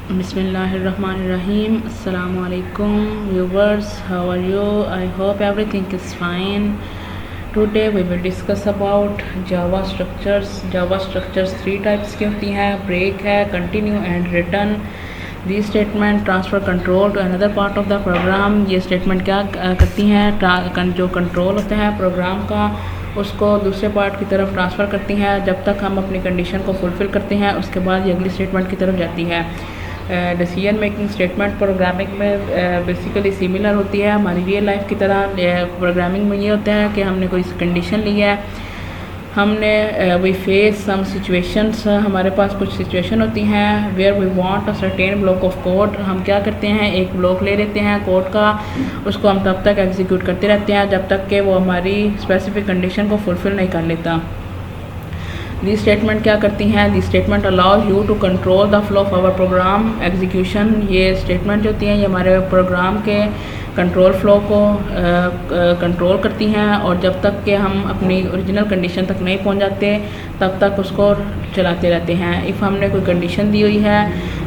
Bismillahirrahmanirrahim. Assalamu alaikum viewers, how are you? I hope everything is fine. Today we will discuss about Java structures. Java structures three types की होती हैं, break है, continue and return. These statement transfer control to another part of the program. ये statement क्या करती हैं, जो control होता है प्रोग्राम का उसको दूसरे पार्ट की तरफ ट्रांसफ़र करती हैं जब तक हम अपनी कंडीशन को फुलफ़िल करते हैं। उसके बाद ये अगली स्टेटमेंट की तरफ जाती है। डिसीजन मेकिंग स्टेटमेंट प्रोग्रामिंग में बेसिकली सिमिलर होती है हमारी रियल लाइफ की तरह। प्रोग्रामिंग में ये होता है कि हमने कोई कंडीशन ली है, हमने वी फेस सम सिचुएशंस, हमारे पास कुछ सिचुएशन होती हैं where we want a certain block of code. हम क्या करते हैं, एक ब्लॉक ले लेते हैं कोड का, उसको हम तब तक एग्जीक्यूट करते रहते हैं जब तक कि वो हमारी स्पेसिफिक कंडीशन को फुलफ़िल नहीं कर लेता। दी स्टेटमेंट क्या करती हैं, the statement allows you to control the flow of our program execution. ये स्टेटमेंट जो होती हैं ये हमारे प्रोग्राम के कंट्रोल फ्लो को कंट्रोल करती हैं और जब तक कि हम अपनी ओरिजिनल कंडीशन तक नहीं पहुंच जाते तब तक उसको चलाते रहते हैं। इफ़ हमने कोई कंडीशन दी हुई है,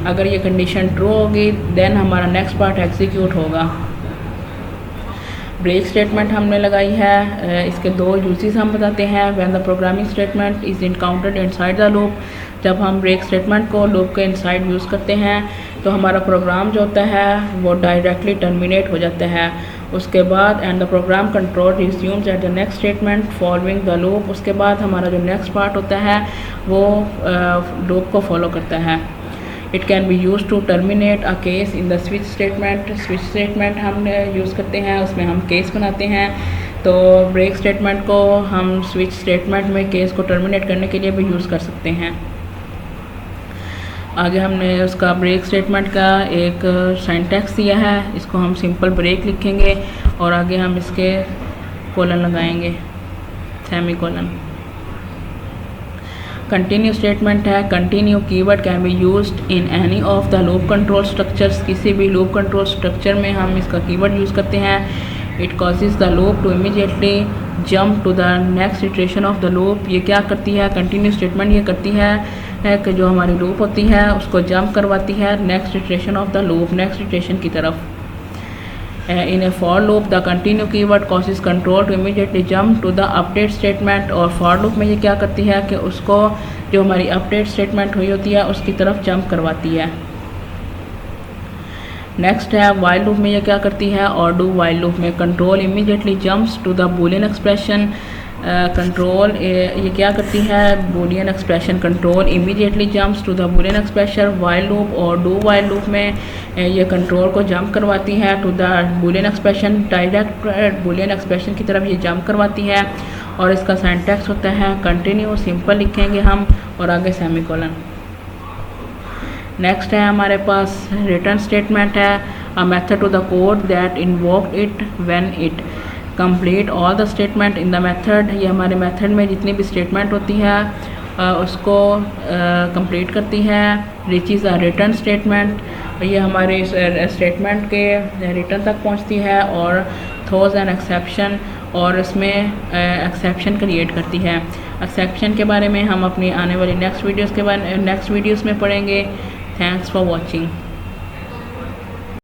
अगर ये कंडीशन ट्रू होगी देन हमारा नेक्स्ट पार्ट एग्जीक्यूट होगा। ब्रेक स्टेटमेंट हमने लगाई है, इसके दो यूजेस हम बताते हैं। When the programming statement is encountered inside the loop, जब हम ब्रेक स्टेटमेंट को लूप के इनसाइड यूज़ करते हैं तो हमारा प्रोग्राम जो होता है वो डायरेक्टली टर्मिनेट हो जाता है। उसके बाद and the program control resumes at the next statement following the loop, उसके बाद हमारा जो नेक्स्ट पार्ट होता है वो लूप को फॉलो करता है। It can be use to terminate a case in the switch statement. Switch statement हम यूज़ करते हैं, उसमें हम केस बनाते हैं। तो ब्रेक स्टेटमेंट को हम स्विच स्टेटमेंट में केस को टर्मिनेट करने के लिए भी यूज़ कर सकते हैं। आगे हमने उसका ब्रेक स्टेटमेंट का एक सिंटैक्स दिया है, इसको हम सिंपल ब्रेक लिखेंगे और आगे हम इसके कोलन लगाएंगे, सेमी कोलन। कंटिन्यू स्टेटमेंट है, continue keyword can be used in any of the loop control structures. किसी भी लूप कंट्रोल स्ट्रक्चर में हम इसका कीवर्ड यूज़ करते हैं। It causes the loop to immediately jump to the next iteration of the loop. ये क्या करती है, कंटिन्यू स्टेटमेंट ये करती है कि जो हमारी लूप होती है उसको जंप करवाती है next iteration of the loop, next iteration की तरफ। In a for loop the continue keyword causes control to immediately jump to the update statement. और फॉर लूप में ये क्या करती है कि उसको जो हमारी अपडेट स्टेटमेंट हुई होती है उसकी तरफ जंप करवाती है। नेक्स्ट है वाइल लूप में ये क्या करती है, और डू वाइल लूप में control immediately jumps to the boolean expression. Control ये क्या करती है, boolean expression control immediately jumps to the boolean expression while loop. और डू वाइल लूप में ये कंट्रोल को जंप करवाती है to the boolean expression, direct boolean expression की तरफ ये जंप करवाती है। और इसका सिंटैक्स होता है कंटिन्यू, सिंपल लिखेंगे हम और आगे सेमीकोलन। नेक्स्ट है हमारे पास रिटर्न स्टेटमेंट है, a method to the code that invoked it when it complete all the statement in the method. ये हमारे मेथड में जितनी भी स्टेटमेंट होती है उसको कंप्लीट करती है। रीचेज अ रिटर्न स्टेटमेंट, ये हमारे स्टेटमेंट के रिटर्न तक पहुंचती है और थ्रोज एन एक्सेप्शन, और इसमें एक्सेप्शन क्रिएट करती है। एक्सेप्शन के बारे में हम अपनी आने वाली नेक्स्ट वीडियोस में पढ़ेंगे। Thanks for watching.